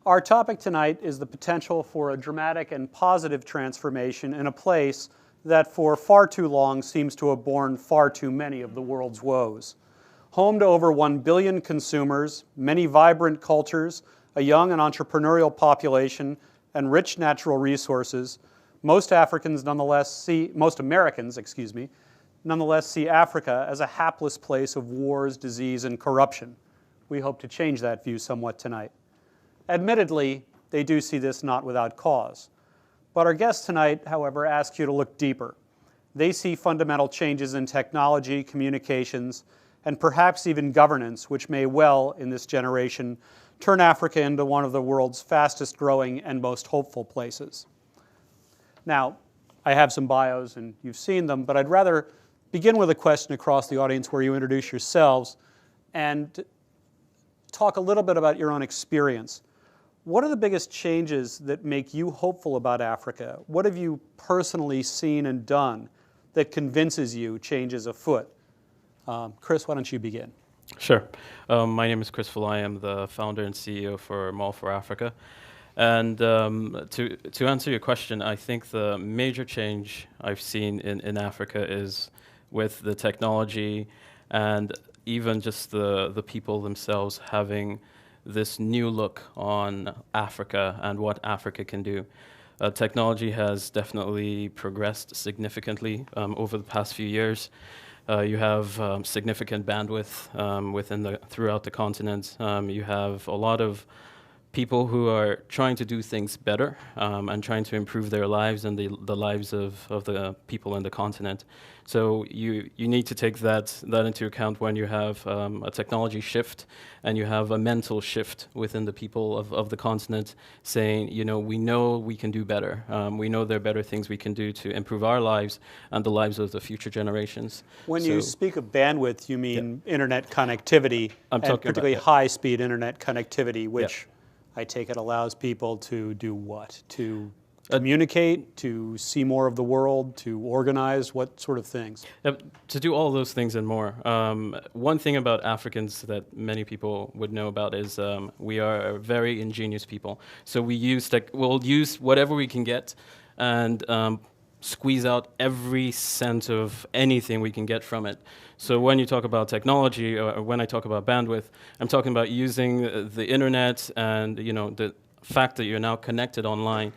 Our topic tonight is the potential for a dramatic and positive transformation in a place that for far too long seems to have borne far too many of the world's woes. Home to over 1 billion consumers, many vibrant cultures, a young and entrepreneurial population, and rich natural resources, most Americans, nonetheless see Africa as a hapless place of wars, disease, and corruption. We hope to change that view somewhat tonight. Admittedly, they do see this not without cause. But our guests tonight, however, ask you to look deeper. They see fundamental changes in technology, communications, and perhaps even governance, which may well, in this generation, turn Africa into one of the world's fastest growing and most hopeful places. Now, I have some bios and you've seen them, but I'd rather begin with a question across the audience where you introduce yourselves and talk a little bit about your own experience. What are the biggest changes that make you hopeful about Africa? What have you personally seen and done that convinces you change is afoot? Chris, why don't you begin? Sure. My name is Chris Fulai. I'm the founder and CEO for Mall for Africa. And to answer your question, I think the major change I've seen in Africa is with the technology and even just the people themselves having this new look on Africa and what Africa can do. Technology has definitely progressed significantly over the past few years. You have significant bandwidth throughout the continent. You have a lot of people who are trying to do things better and trying to improve their lives and the lives of the people in the continent. So you need to take that into account when you have a technology shift and you have a mental shift within the people of the continent saying, we know we can do better. We know there are better things we can do to improve our lives and the lives of the future generations. When you speak of bandwidth, you mean internet connectivity, and particularly high-speed internet connectivity, which I take it allows people to do what? To communicate, to see more of the world, to organize, what sort of things? To do all those things and more. One thing about Africans that many people would know about is we are a very ingenious people. So we'll use whatever we can get and squeeze out every cent of anything we can get from it. So when you talk about technology, or when I talk about bandwidth, I'm talking about using the internet and the fact that you're now connected online